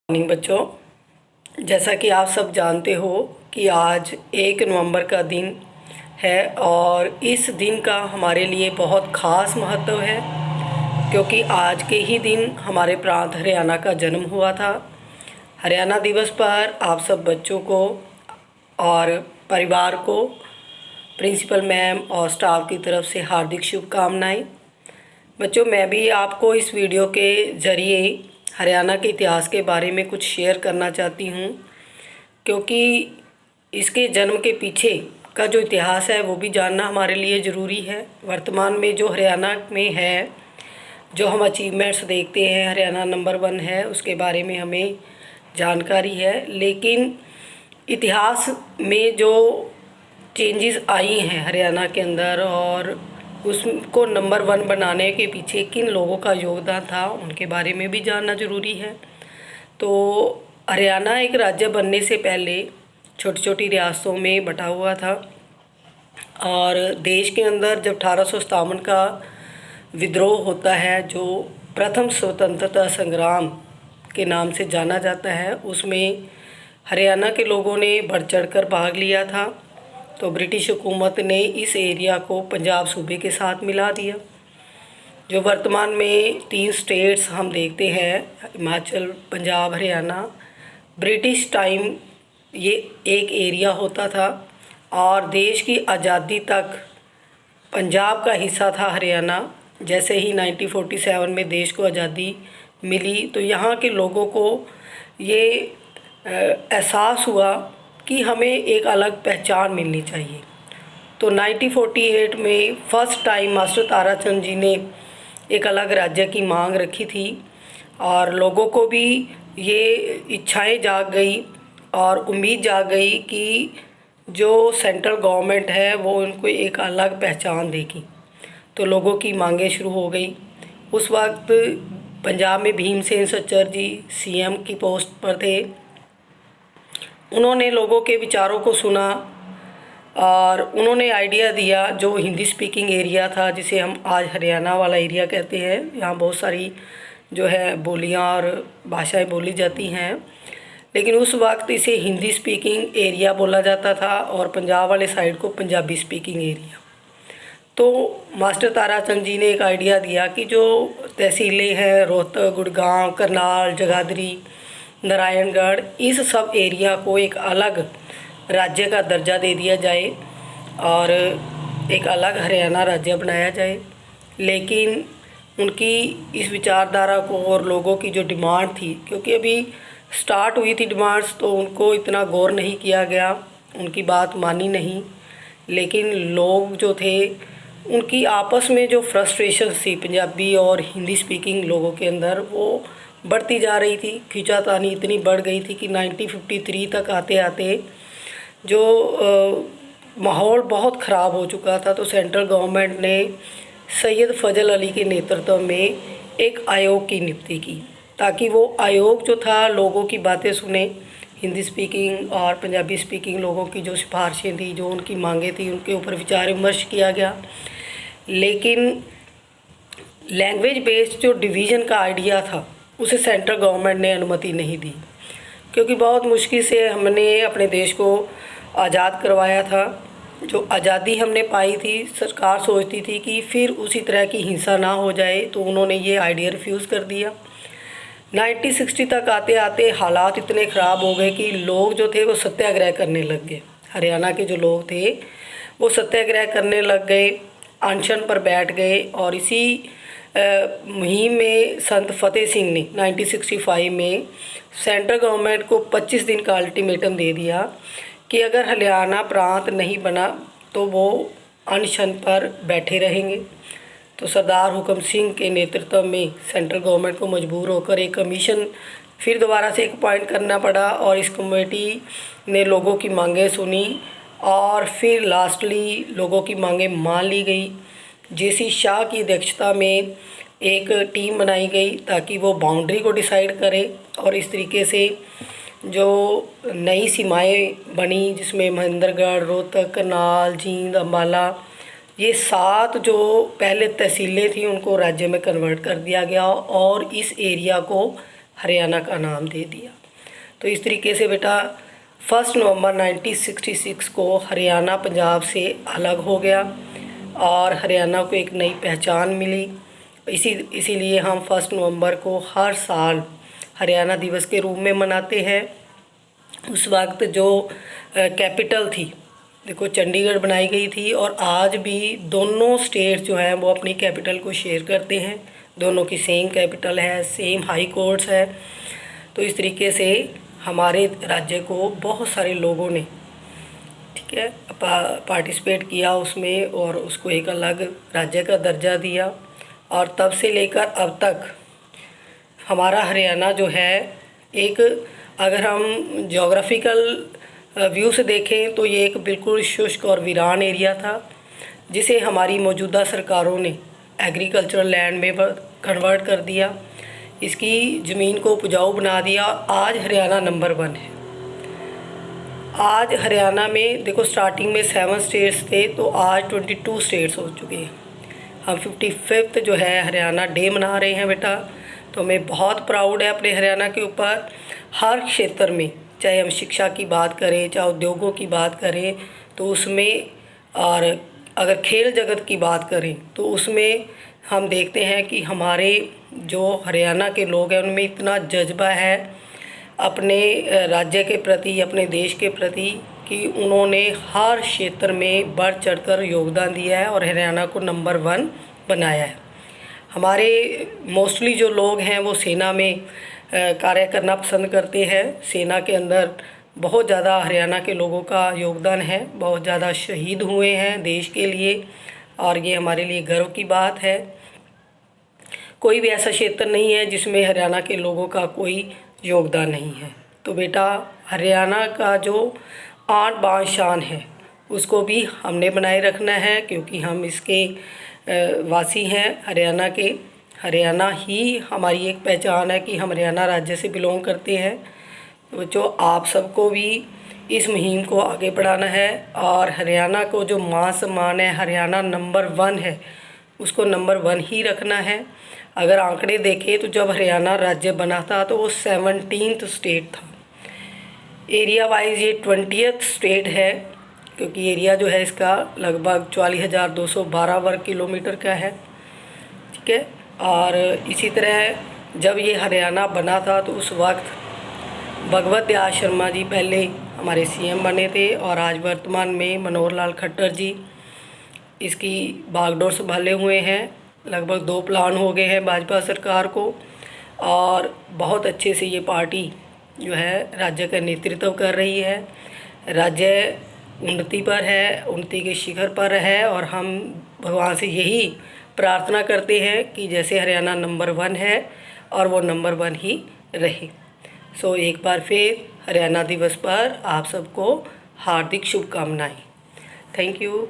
Morning बच्चों, जैसा कि आप सब जानते हो कि आज 1 नवंबर का दिन है और इस दिन का हमारे लिए बहुत ख़ास महत्व है क्योंकि आज के ही दिन हमारे प्रांत हरियाणा का जन्म हुआ था। हरियाणा दिवस पर आप सब बच्चों को और परिवार को प्रिंसिपल मैम और स्टाफ की तरफ से हार्दिक शुभकामनाएं। बच्चों, मैं भी आपको इस वीडियो के ज़रिए हरियाणा के इतिहास के बारे में कुछ शेयर करना चाहती हूँ क्योंकि इसके जन्म के पीछे का जो इतिहास है वो भी जानना हमारे लिए ज़रूरी है। वर्तमान में जो हरियाणा में है, जो हम अचीवमेंट्स देखते हैं, हरियाणा नंबर 1 है, उसके बारे में हमें जानकारी है, लेकिन इतिहास में जो चेंजेस आई हैं हरियाणा के अंदर और उसको नंबर 1 बनाने के पीछे किन लोगों का योगदान था उनके बारे में भी जानना ज़रूरी है। तो हरियाणा एक राज्य बनने से पहले छोटी छोटी रियासतों में बटा हुआ था और देश के अंदर जब 1857 का विद्रोह होता है, जो प्रथम स्वतंत्रता संग्राम के नाम से जाना जाता है, उसमें हरियाणा के लोगों ने बढ़ चढ़कर भाग लिया था। तो ब्रिटिश हुकूमत ने इस एरिया को पंजाब सूबे के साथ मिला दिया। जो वर्तमान में 3 स्टेट्स हम देखते हैं, हिमाचल, पंजाब, हरियाणा, ब्रिटिश टाइम ये एक एरिया होता था और देश की आज़ादी तक पंजाब का हिस्सा था हरियाणा। जैसे ही 1947 में देश को आज़ादी मिली तो यहाँ के लोगों को ये एहसास हुआ कि हमें एक अलग पहचान मिलनी चाहिए। तो 1948 में फ़र्स्ट टाइम मास्टर ताराचंद जी ने एक अलग राज्य की मांग रखी थी और लोगों को भी ये इच्छाएं जाग गई और उम्मीद जाग गई कि जो सेंट्रल गवर्नमेंट है वो उनको एक अलग पहचान देगी। तो लोगों की मांगें शुरू हो गई। उस वक्त पंजाब में भीमसेन सच्चर जी सीएम की पोस्ट पर थे। उन्होंने लोगों के विचारों को सुना और उन्होंने आइडिया दिया। जो हिंदी स्पीकिंग एरिया था, जिसे हम आज हरियाणा वाला एरिया कहते हैं, यहाँ बहुत सारी जो है बोलियाँ और भाषाएं बोली जाती हैं, लेकिन उस वक्त इसे हिंदी स्पीकिंग एरिया बोला जाता था और पंजाब वाले साइड को पंजाबी स्पीकिंग एरिया। तो मास्टर ताराचंद जी ने एक आइडिया दिया कि जो तहसीलें हैं, रोहतक, गुड़गांव, करनाल, जगाधरी, नारायणगढ़, इस सब एरिया को एक अलग राज्य का दर्जा दे दिया जाए और एक अलग हरियाणा राज्य बनाया जाए। लेकिन उनकी इस विचारधारा को और लोगों की जो डिमांड थी, क्योंकि अभी स्टार्ट हुई थी डिमांड्स, तो उनको इतना गौर नहीं किया गया, उनकी बात मानी नहीं। लेकिन लोग जो थे, उनकी आपस में जो फ्रस्ट्रेशन थी पंजाबी और हिंदी स्पीकिंग लोगों के अंदर, वो बढ़ती जा रही थी। खींचातानी इतनी बढ़ गई थी कि 1953 तक आते आते जो माहौल बहुत ख़राब हो चुका था। तो सेंट्रल गवर्नमेंट ने सैयद फजल अली के नेतृत्व में एक आयोग की नियुक्ति की ताकि वो आयोग जो था लोगों की बातें सुने। हिंदी स्पीकिंग और पंजाबी स्पीकिंग लोगों की जो सिफारिशें थी, जो उनकी मांगें थी, उनके ऊपर विचार विमर्श किया गया। लेकिन लैंग्वेज बेस्ड जो डिवीज़न का आइडिया था, उसे सेंट्रल गवर्नमेंट ने अनुमति नहीं दी, क्योंकि बहुत मुश्किल से हमने अपने देश को आज़ाद करवाया था। जो आज़ादी हमने पाई थी, सरकार सोचती थी कि फिर उसी तरह की हिंसा ना हो जाए, तो उन्होंने ये आइडिया रिफ्यूज़ कर दिया। 1960 तक आते आते हालात इतने ख़राब हो गए कि लोग जो थे वो सत्याग्रह करने लग गए। हरियाणा के जो लोग थे वो सत्याग्रह करने लग गए, अनशन पर बैठ गए और इसी मुहिम में संत फतेह सिंह ने 1965 में सेंट्रल गवर्नमेंट को 25 दिन का अल्टीमेटम दे दिया कि अगर हरियाणा प्रांत नहीं बना तो वो अनशन पर बैठे रहेंगे। तो सरदार हुकम सिंह के नेतृत्व में सेंट्रल गवर्नमेंट को मजबूर होकर एक कमीशन फिर दोबारा से एक अपॉइंट करना पड़ा और इस कमेटी ने लोगों की मांगें सुनी और फिर लास्टली लोगों की मांगें मान ली गई। जेसी शाह की अध्यक्षता में एक टीम बनाई गई ताकि वो बाउंड्री को डिसाइड करे और इस तरीके से जो नई सीमाएं बनी, जिसमें महेंद्रगढ़, रोहतक, करनाल, जींद, अम्बाला, ये 7 जो पहले तहसीलें थी उनको राज्य में कन्वर्ट कर दिया गया और इस एरिया को हरियाणा का नाम दे दिया। तो इस तरीके से बेटा 1 नवंबर 1966 को हरियाणा पंजाब से अलग हो गया और हरियाणा को एक नई पहचान मिली। इसीलिए हम 1 नवंबर को हर साल हरियाणा दिवस के रूप में मनाते हैं। उस वक्त जो कैपिटल थी, देखो चंडीगढ़ बनाई गई थी, और आज भी दोनों स्टेट जो हैं वो अपनी कैपिटल को शेयर करते हैं। दोनों की सेम कैपिटल है, सेम हाई कोर्ट्स है। तो इस तरीके से हमारे राज्य को बहुत सारे लोगों ने, ठीक है, पार्टिसिपेट किया उसमें और उसको एक अलग राज्य का दर्जा दिया। और तब से लेकर अब तक हमारा हरियाणा जो है एक, अगर हम ज्योग्राफिकल व्यू से देखें तो ये एक बिल्कुल शुष्क और वीरान एरिया था, जिसे हमारी मौजूदा सरकारों ने एग्रीकल्चरल लैंड में कन्वर्ट कर दिया, इसकी ज़मीन को उपजाऊ बना दिया। आज हरियाणा नंबर 1 है। आज हरियाणा में देखो स्टार्टिंग में 7 स्टेट्स थे, तो आज 22 स्टेट्स हो चुके हैं। हम 55th जो है हरियाणा डे मना रहे हैं बेटा। तो हमें बहुत प्राउड है अपने हरियाणा के ऊपर। हर क्षेत्र में, चाहे हम शिक्षा की बात करें, चाहे उद्योगों की बात करें तो उसमें, और अगर खेल जगत की बात करें तो उसमें हम देखते हैं कि हमारे जो हरियाणा के लोग हैं उनमें इतना जज्बा है अपने राज्य के प्रति, अपने देश के प्रति, कि उन्होंने हर क्षेत्र में बढ़ चढ़कर योगदान दिया है और हरियाणा को नंबर 1 बनाया है। हमारे मोस्टली जो लोग हैं वो सेना में कार्य करना पसंद करते हैं। सेना के अंदर बहुत ज़्यादा हरियाणा के लोगों का योगदान है, बहुत ज़्यादा शहीद हुए हैं देश के लिए, और ये हमारे लिए गर्व की बात है। कोई भी ऐसा क्षेत्र नहीं है जिसमें हरियाणा के लोगों का कोई योगदान नहीं है। तो बेटा हरियाणा का जो आन बान शान है उसको भी हमने बनाए रखना है, क्योंकि हम इसके वासी हैं हरियाणा के। हरियाणा ही हमारी एक पहचान है कि हम हरियाणा राज्य से बिलोंग करते हैं। तो जो आप सबको भी इस मुहिम को आगे बढ़ाना है, और हरियाणा को जो मान सम्मान है, हरियाणा नंबर 1 है, उसको नंबर 1 ही रखना है। अगर आंकड़े देखें तो जब हरियाणा राज्य बना था तो वो 17th स्टेट था। एरिया वाइज ये 20th स्टेट है, क्योंकि एरिया जो है इसका लगभग 44,212 वर्ग किलोमीटर का है, ठीक है। और इसी तरह जब ये हरियाणा बना था तो उस वक्त भगवत दयाल शर्मा जी पहले हमारे सीएम बने थे, और आज वर्तमान में मनोहर लाल खट्टर जी इसकी बागडोर संभाले हुए हैं। लगभग 2 प्लान हो गए हैं भाजपा सरकार को, और बहुत अच्छे से ये पार्टी जो है राज्य का नेतृत्व कर रही है। राज्य उन्नति पर है, उन्नति के शिखर पर है, और हम भगवान से यही प्रार्थना करते हैं कि जैसे हरियाणा नंबर 1 है और वो नंबर 1 ही रहे। सो एक बार फिर हरियाणा दिवस पर आप सबको हार्दिक शुभकामनाएं। Thank you.